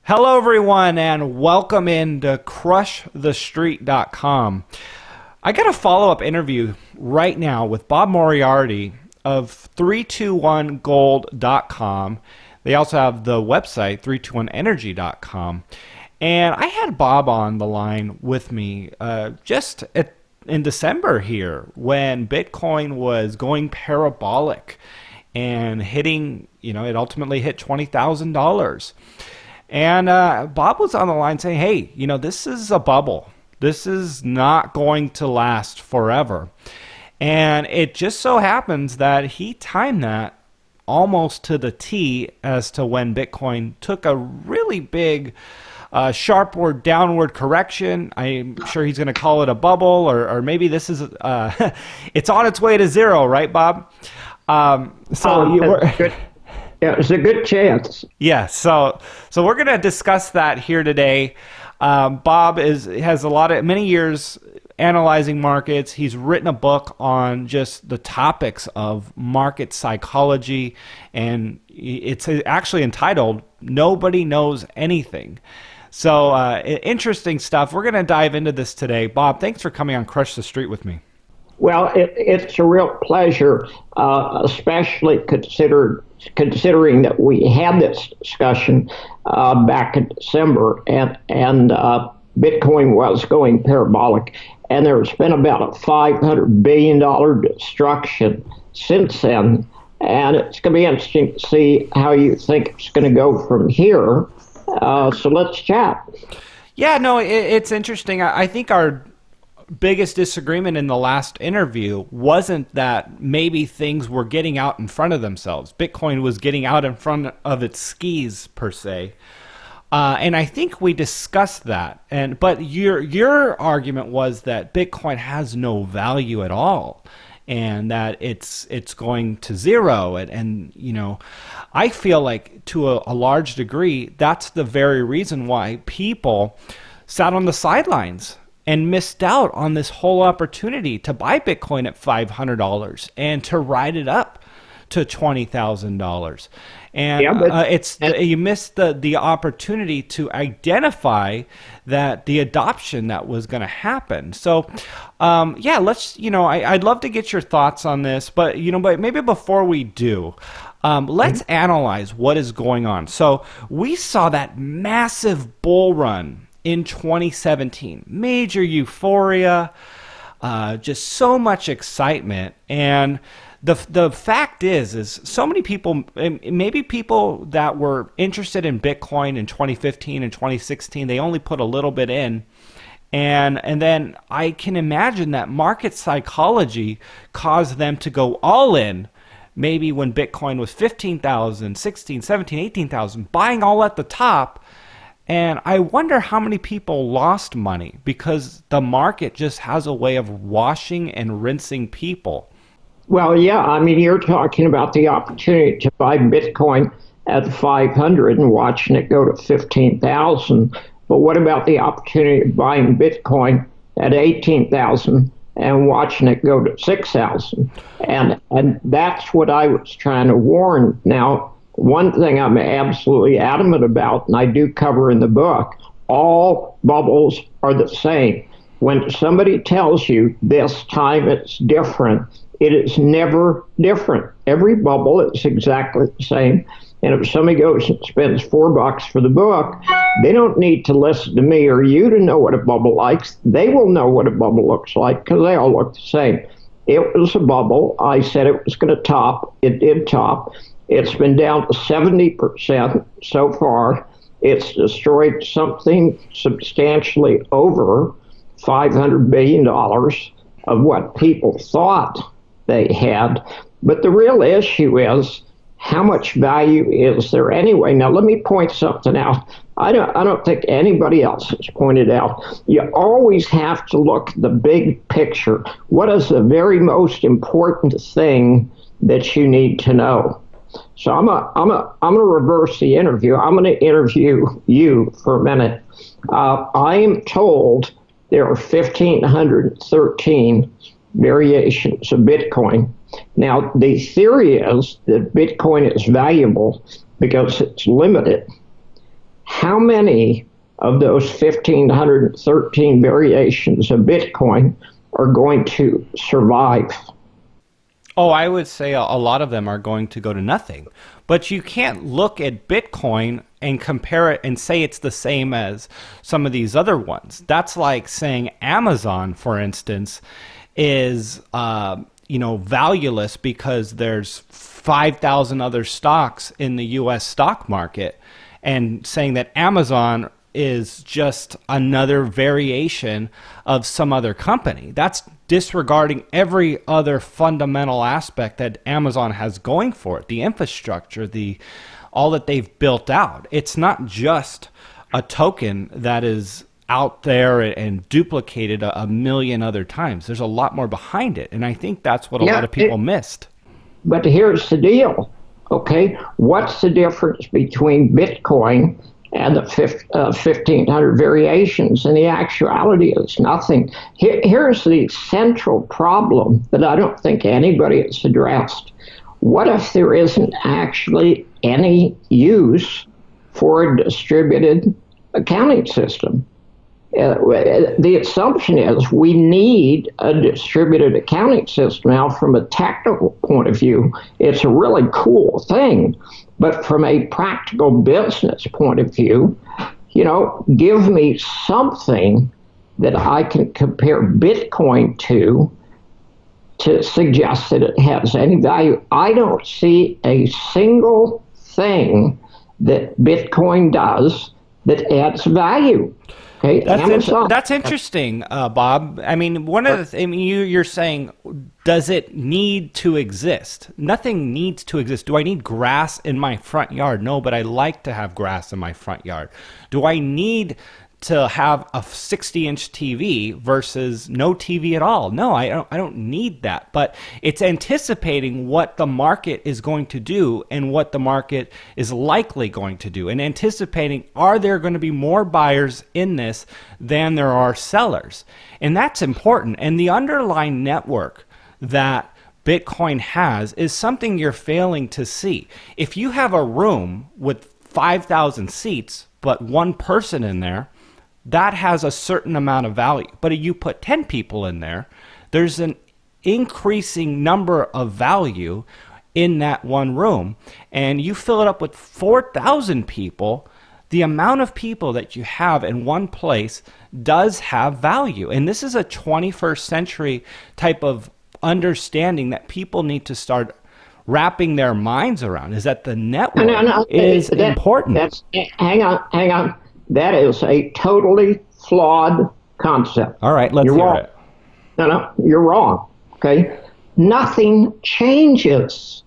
Hello, everyone, and welcome into crushthestreet.com. I got a follow-up interview right now with Bob Moriarty of 321gold.com. They also have the website 321energy.com. And I had Bob on the line with me in December here when Bitcoin was going parabolic and hitting, it ultimately hit $20,000. And Bob was on the line saying, hey, this is a bubble. This is not going to last forever. And it just so happens that he timed that almost to the T as to when Bitcoin took a really big sharp or downward correction. I'm sure he's going to call it a bubble, or maybe this is, it's on its way to zero, right, Bob? Good. Yeah, it's a good chance. Yeah, so we're going to discuss that here today. Bob has many years analyzing markets. He's written a book on just the topics of market psychology, and it's actually entitled "Nobody Knows Anything." So interesting stuff. We're going to dive into this today. Bob, thanks for coming on Crush the Street with me. Well, it's a real pleasure, especially considering that we had this discussion back in December, and Bitcoin was going parabolic, and there's been about a $500 billion destruction since then, and it's going to be interesting to see how you think it's going to go from here. So let's chat. Yeah, no, it's interesting. I think our biggest disagreement in the last interview wasn't that maybe things were getting out in front of themselves. Bitcoin was getting out in front of its skis, per se. And I think we discussed that. But your argument was that Bitcoin has no value at all, and that it's going to zero. And I feel like to a large degree, that's the very reason why people sat on the sidelines and missed out on this whole opportunity to buy Bitcoin at $500 and to ride it up to $20,000. And you missed the opportunity to identify that the adoption that was going to happen. So, let's, I'd love to get your thoughts on this, but maybe before we do, let's analyze what is going on. So we saw that massive bull run in 2017, major euphoria, just so much excitement. And the fact is so many people, maybe people that were interested in Bitcoin in 2015 and 2016, they only put a little bit in. And then I can imagine that market psychology caused them to go all in, maybe when Bitcoin was 15,000, 16, 17, 18,000, buying all at the top. And I wonder how many people lost money because the market just has a way of washing and rinsing people. Well, yeah, I mean, you're talking about the opportunity to buy Bitcoin at 500 and watching it go to 15,000. But what about the opportunity of buying Bitcoin at 18,000 and watching it go to 6,000? And that's what I was trying to warn. Now, one thing I'm absolutely adamant about, and I do cover in the book, all bubbles are the same. When somebody tells you this time it's different, it is never different. Every bubble is exactly the same. And if somebody goes and spends $4 for the book, they don't need to listen to me or you to know what a bubble likes. They will know what a bubble looks like because they all look the same. It was a bubble. I said it was going to top. It did top. It's been down to 70% so far. It's destroyed something substantially over $500 billion of what people thought they had. But the real issue is, how much value is there anyway? Now, let me point something out. I don't think anybody else has pointed out. You always have to look at the big picture. What is the very most important thing that you need to know? So I'm gonna reverse the interview. I'm gonna interview you for a minute. I am told there are 1,513 variations of Bitcoin. Now, the theory is that Bitcoin is valuable because it's limited. how many of those 1,513 variations of Bitcoin are going to survive? Oh, I would say a lot of them are going to go to nothing. But you can't look at Bitcoin and compare it and say it's the same as some of these other ones. That's like saying Amazon, for instance, is valueless because there's 5,000 other stocks in the U.S. stock market, and saying that Amazon is just another variation of some other company. That's disregarding every other fundamental aspect that Amazon has going for it, the infrastructure, all that they've built out. It's not just a token that is out there and duplicated a million other times. There's a lot more behind it, and I think that's what a lot of people missed. But here's the deal, okay? What's the difference between Bitcoin and the 1,500 variations? And the actuality is nothing. Here's the central problem that I don't think anybody has addressed. What if there isn't actually any use for a distributed accounting system? The assumption is we need a distributed accounting system. Now, from a technical point of view, it's a really cool thing. But from a practical business point of view, give me something that I can compare Bitcoin to suggest that it has any value. I don't see a single thing that Bitcoin does that adds value. Okay, that's interesting, Bob. I mean, you're saying, does it need to exist? Nothing needs to exist. Do I need grass in my front yard? No, but I like to have grass in my front yard. Do I need to have a 60-inch TV versus no TV at all? No, I don't need that. But it's anticipating what the market is going to do and what the market is likely going to do, and anticipating, are there going to be more buyers in this than there are sellers? And that's important. And the underlying network that Bitcoin has is something you're failing to see. If you have a room with 5,000 seats, but one person in there, that has a certain amount of value. But if you put 10 people in there, there's an increasing number of value in that one room. And you fill it up with 4,000 people, the amount of people that you have in one place does have value. And this is a 21st century type of understanding that people need to start wrapping their minds around, is that the network is important. Hang on. That is a totally flawed concept. All right, let's hear it. No, you're wrong. Okay? Nothing changes.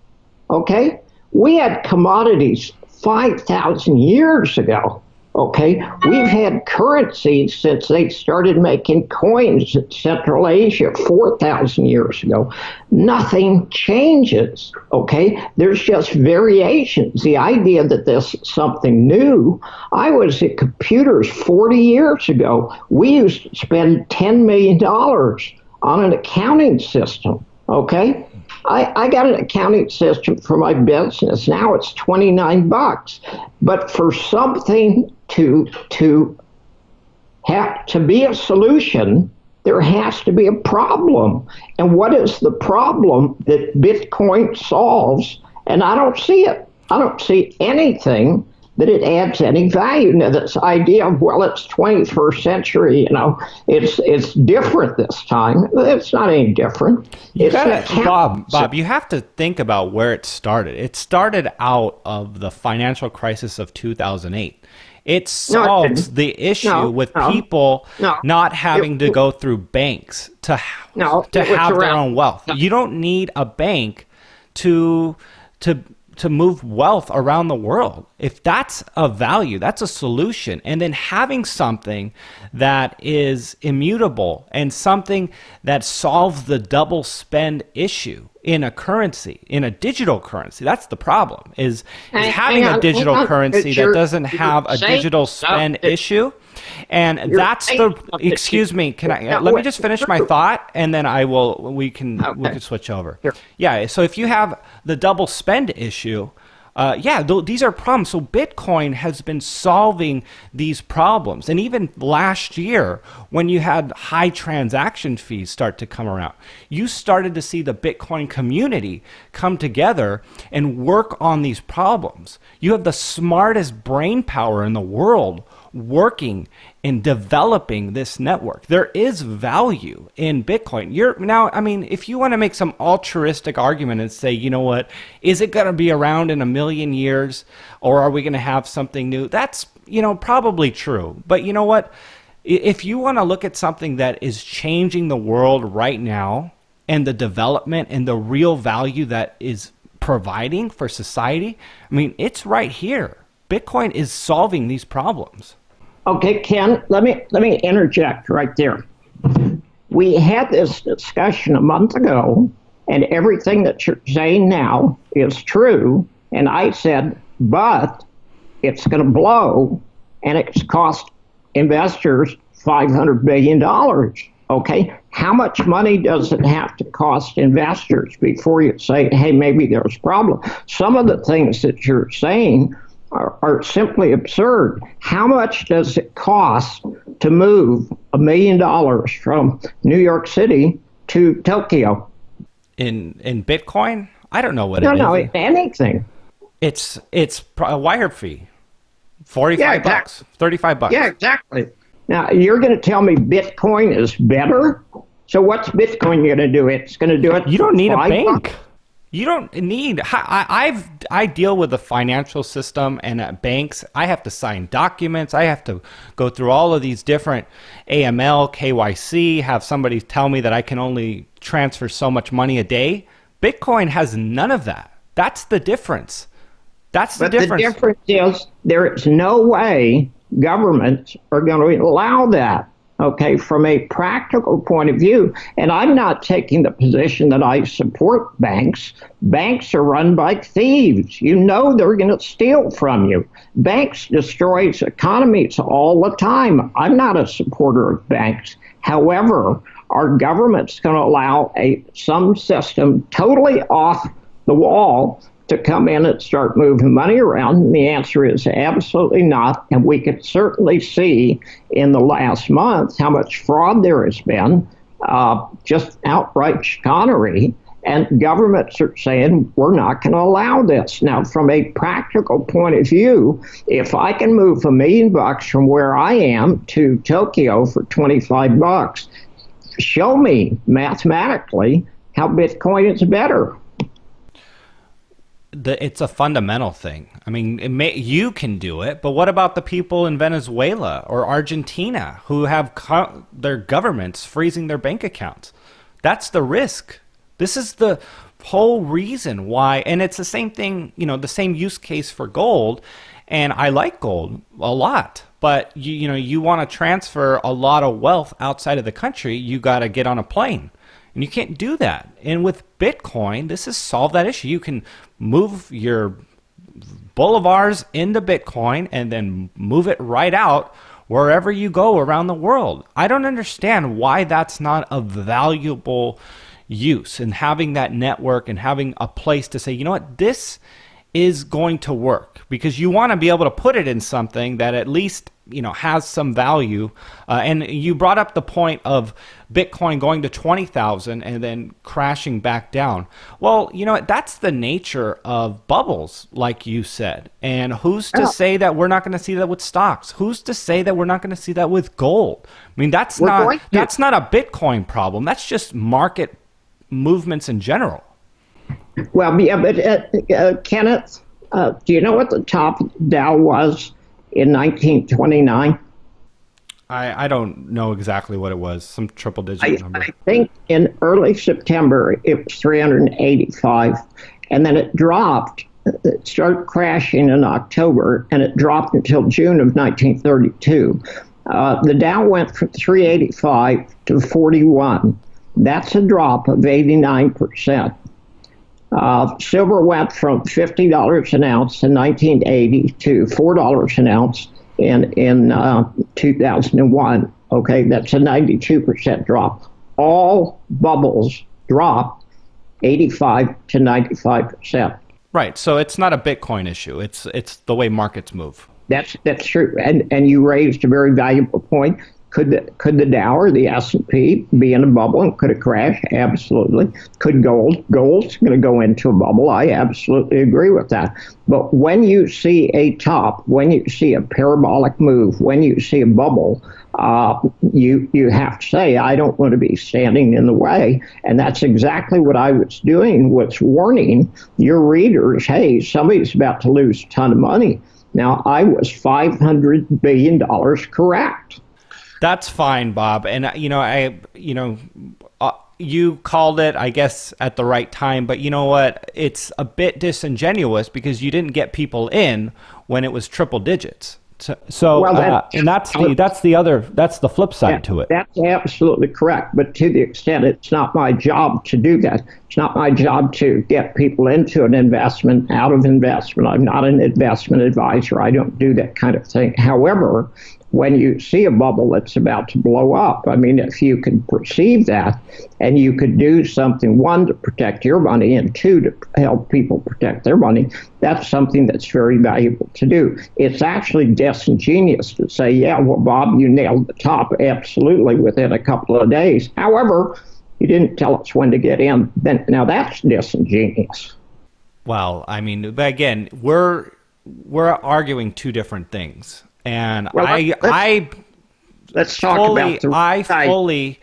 Okay? We had commodities 5,000 years ago. Okay? We've had currencies since they started making coins in Central Asia 4,000 years ago. Nothing changes. Okay? There's just variations. The idea that this is something new, I was at computers 40 years ago. We used to spend $10 million on an accounting system. Okay? I got an accounting system for my business. Now it's $29. But for something to have to be a solution, there has to be a problem. And what is the problem that Bitcoin solves? And I don't see it. I don't see anything that it adds any value. Now, this idea of, well, it's 21st century, it's different this time. It's not any different. Bob, you have to think about where it started. It started out of the financial crisis of 2008. It solves the issue with people not having to go through banks to have their own wealth. You don't need a bank to move wealth around the world. If that's a value, that's a solution. And then having something that is immutable and something that solves the double spend issue in a currency, in a digital currency, that's the problem, is having a digital currency that doesn't have a digital spend issue. And that's excuse me, let me just finish my thought, and then we can switch over. Sure. Yeah, so if you have the double spend issue, these are problems. So Bitcoin has been solving these problems. And even last year, when you had high transaction fees start to come around, you started to see the Bitcoin community come together and work on these problems. You have the smartest brain power in the world working and developing this network. There is value in Bitcoin. If you want to make some altruistic argument and say, you know what, is it going to be around in a million years, or are we going to have something new? That's, probably true. But you know what? If you want to look at something that is changing the world right now and the development and the real value that is providing for society, it's right here. Bitcoin is solving these problems. Okay, Ken, let me interject right there. We had this discussion a month ago, and everything that you're saying now is true. And I said, but it's going to blow, and it's cost investors $500 billion. Okay, how much money does it have to cost investors before you say, hey, maybe there's a problem? Some of the things that you're saying are simply absurd. How much does it cost to move $1 million from New York City to Tokyo? In Bitcoin? I don't know what it is. No, anything. It's a wire fee. $45, $35. Yeah, exactly. Now, you're going to tell me Bitcoin is better? So what's Bitcoin going to do? It's going to do it. You don't need a bank. You don't need. I deal with the financial system and at banks. I have to sign documents. I have to go through all of these different AML, KYC. Have somebody tell me that I can only transfer so much money a day. Bitcoin has none of that. That's the difference. But the difference is there is no way governments are going to allow that. Okay, from a practical point of view, and I'm not taking the position that I support banks. Banks are run by thieves. They're going to steal from you. Banks destroys economies all the time. I'm not a supporter of banks. However, our government's going to allow some system totally off the wall to come in and start moving money around? And the answer is absolutely not. And we could certainly see in the last month how much fraud there has been, just outright chicanery. And governments are saying, we're not going to allow this. Now, from a practical point of view, if I can move $1 million from where I am to Tokyo for $25, show me mathematically how Bitcoin is better. It's a fundamental thing. You can do it, but what about the people in Venezuela or Argentina who have their governments freezing their bank accounts? That's the risk. This is the whole reason why, and it's the same thing, the same use case for gold. And I like gold a lot, but you want to transfer a lot of wealth outside of the country, you got to get on a plane. And you can't do that. And with Bitcoin, this has solved that issue. You can move your bolivars into Bitcoin and then move it right out wherever you go around the world. I don't understand why that's not a valuable use, and having that network and having a place to say, you know what, this is going to work, because you want to be able to put it in something that at least has some value. And you brought up the point of Bitcoin going to 20,000 and then crashing back down. Well, that's the nature of bubbles, like you said. And who's to say that we're not going to see that with stocks? Who's to say that we're not going to see that with gold? That's not a Bitcoin problem. That's just market movements in general. Well, yeah, but Kenneth, do you know what the top Dow was in 1929? I don't know exactly what it was. Some triple digit number. I think in early September it was 385, and then it dropped. It started crashing in October, and it dropped until June of 1932. The Dow went from 385 to 41. That's a drop of 89%. Silver went from $50 an ounce in 1980 to $4 an ounce in 2001. Okay, that's a 92% drop. All bubbles drop 85 to 95%. Right. So it's not a Bitcoin issue. It's the way markets move. That's true, and you raised a very valuable point. Could the Dow or the S&P be in a bubble, and could it crash? Absolutely. Could gold's going to go into a bubble? I absolutely agree with that. But when you see a top, when you see a parabolic move, when you see a bubble, you have to say, I don't want to be standing in the way. And that's exactly what I was doing, was warning your readers, hey, somebody's about to lose a ton of money. Now, I was $500 billion correct. That's fine, Bob. And you called it, I guess, at the right time. But you know what? It's a bit disingenuous because you didn't get people in when it was triple digits. And that's the flip side to it. That's absolutely correct. But to the extent it's not my job to do that. It's not my job to get people into an investment, out of investment. I'm not an investment advisor. I don't do that kind of thing. However, when you see a bubble that's about to blow up, I mean, if you can perceive that and you could do something, one, to protect your money, and two, to help people protect their money, that's something that's very valuable to do. It's actually disingenuous to say, yeah, well, Bob, you nailed the top absolutely within a couple of days. However, you didn't tell us when to get in. Now that's disingenuous. Well, I mean, again, we're arguing two different things. And let's talk about I fully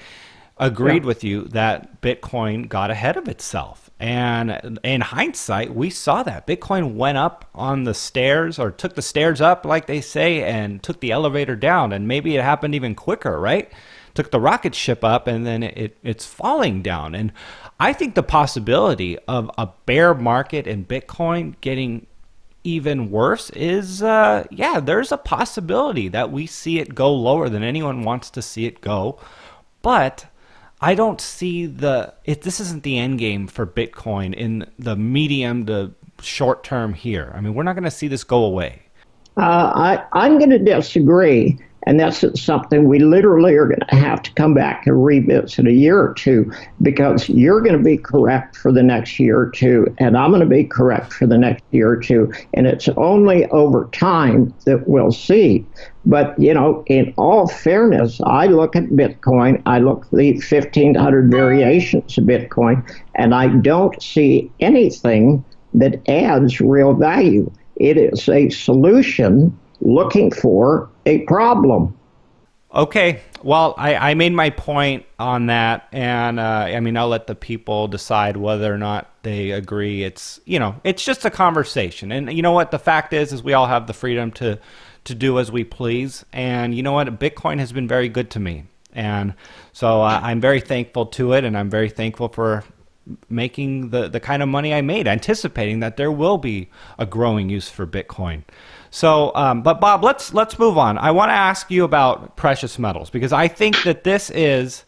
agreed with you that Bitcoin got ahead of itself. And in hindsight, we saw that Bitcoin went up on the stairs, or took the stairs up, like they say, and took the elevator down. And maybe it happened even quicker, right? Took the rocket ship up, and then it's falling down. And I think the possibility of a bear market in Bitcoin getting even worse is, there's a possibility that we see it go lower than anyone wants to see it go. But I don't see this isn't the end game for Bitcoin in the medium to short term here. I mean, we're not going to see this go away. I'm going to disagree. And that's something we literally are going to have to come back and revisit a year or two, because you're going to be correct for the next year or two, and I'm going to be correct for the next year or two. And it's only over time that we'll see. But, you know, in all fairness, I look at Bitcoin, I look at the 1,500 variations of Bitcoin, and I don't see anything that adds real value. It is a solution looking for a problem. Okay, well, I made my point on that, and I'll let the people decide whether or not they agree. It's just a conversation, and you know what? The fact is we all have the freedom to do as we please, and you know what? Bitcoin has been very good to me, and so I'm very thankful to it, and I'm very thankful for making the kind of money I made, anticipating that there will be a growing use for Bitcoin. So, but Bob, let's move on. I want to ask you about precious metals, because I think that this is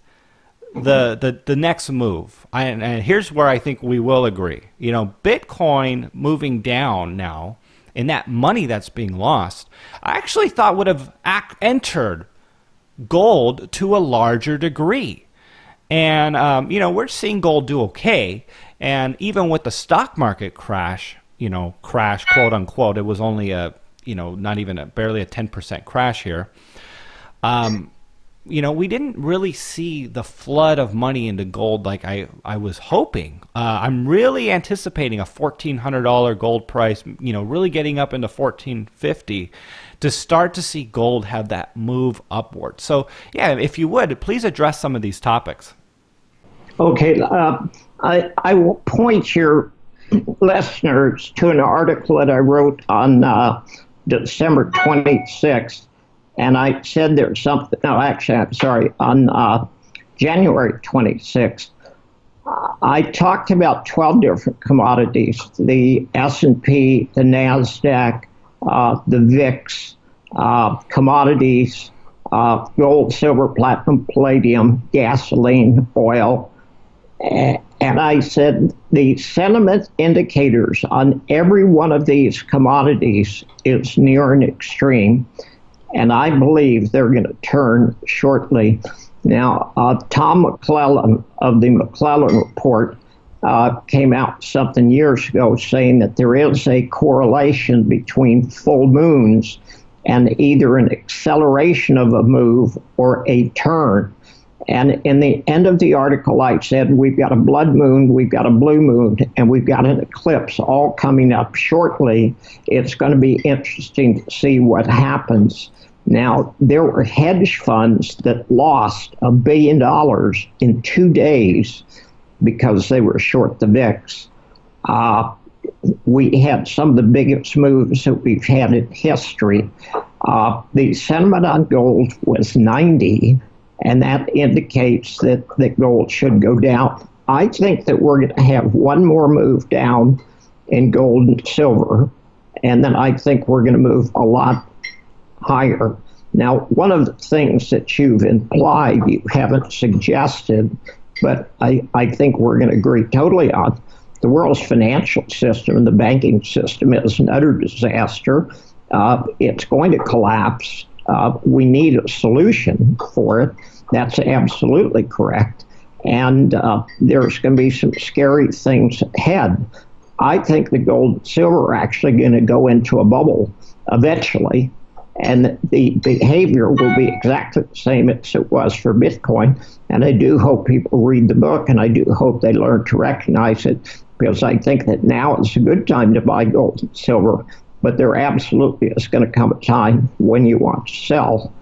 the next move. And here's where I think we will agree. You know, Bitcoin moving down now, and that money that's being lost, I actually thought would have entered gold to a larger degree. And, we're seeing gold do okay. And even with the stock market crash, quote unquote, it was only barely a 10% crash here. We didn't really see the flood of money into gold like I was hoping. I'm really anticipating a $1,400 gold price, really getting up into $1,450 to start to see gold have that move upward. So, yeah, if you would, please address some of these topics. Okay, I will point your listeners to an article that I wrote on December 26th, and I said there's something, no, actually, I'm sorry, on January 26th, I talked about 12 different commodities, the S&P, the NASDAQ, the VIX, commodities, gold, silver, platinum, palladium, gasoline, oil. And I said the sentiment indicators on every one of these commodities is near an extreme, and I believe they're going to turn shortly. Now, Tom McClellan of the McClellan Report came out something years ago saying that there is a correlation between full moons and either an acceleration of a move or a turn. And in the end of the article, I said, we've got a blood moon, we've got a blue moon, and we've got an eclipse all coming up shortly. It's going to be interesting to see what happens. Now, there were hedge funds that lost $1 billion in 2 days because they were short the VIX. We had some of the biggest moves that we've had in history. The sentiment on gold was 90, and that indicates that gold should go down. I think that we're going to have one more move down in gold and silver, and then I think we're going to move a lot higher. Now, one of the things that you've implied, you haven't suggested, but I think we're going to agree totally on, the world's financial system and the banking system is an utter disaster. It's going to collapse. We need a solution for it. That's absolutely correct. And there's going to be some scary things ahead. I think the gold and silver are actually going to go into a bubble eventually, and the behavior will be exactly the same as it was for Bitcoin. And I do hope people read the book, and I do hope they learn to recognize it, because I think that now is a good time to buy gold and silver, but there absolutely is going to come a time when you want to sell.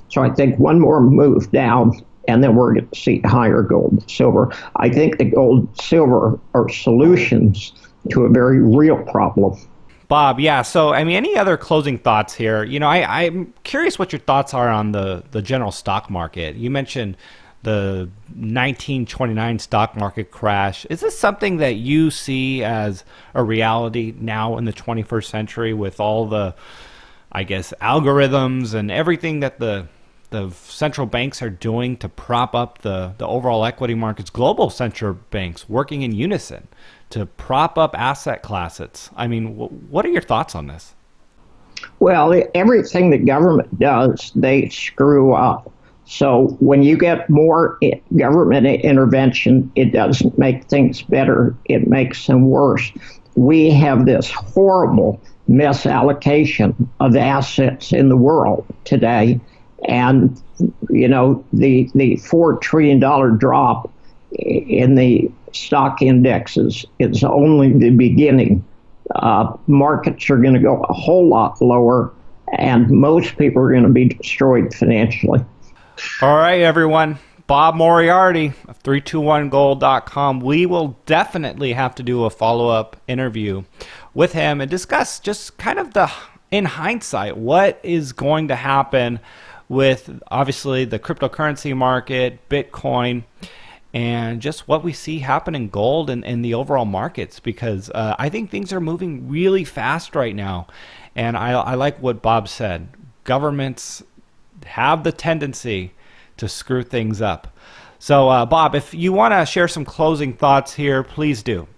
So I think one more move down, and then we're going to see higher gold and silver. I think the gold and silver are solutions to a very real problem. Bob, yeah. So, I mean, any other closing thoughts here? You know, I'm curious what your thoughts are on the general stock market. You mentioned the 1929 stock market crash. Is this something that you see as a reality now in the 21st century with all the, I guess, algorithms and everything that the central banks are doing to prop up the overall equity markets, global central banks working in unison to prop up asset classes? I mean, what are your thoughts on this? Well, everything the government does, they screw up. So when you get more government intervention, it doesn't make things better, it makes them worse. We have this horrible misallocation of assets in the world today. And, you know, the $4 trillion drop in the stock indexes is only the beginning. Markets are going to go a whole lot lower, and most people are going to be destroyed financially. All right, everyone. Bob Moriarty of 321gold.com. We will definitely have to do a follow-up interview with him and discuss just kind of in hindsight, what is going to happen with obviously the cryptocurrency market, Bitcoin, and just what we see happen in gold and the overall markets, because I think things are moving really fast right now. And I like what Bob said. Governments have the tendency to screw things up. So, Bob, if you want to share some closing thoughts here, please do.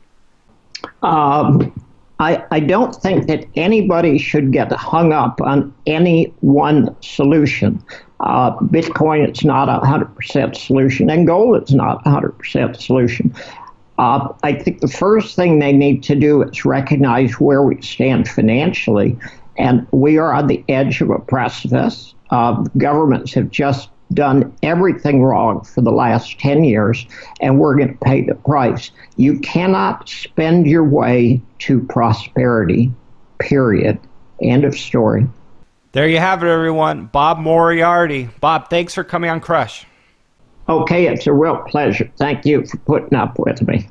I don't think that anybody should get hung up on any one solution. Bitcoin is not a 100% solution, and gold is not a 100% solution. I think the first thing they need to do is recognize where we stand financially, and we are on the edge of a precipice. Governments have just done everything wrong for the last 10 years, and we're going to pay the price. You cannot spend your way to prosperity, period. End of story. There you have it, everyone. Bob Moriarty. Bob, thanks for coming on Crush. Okay, it's a real pleasure. Thank you for putting up with me.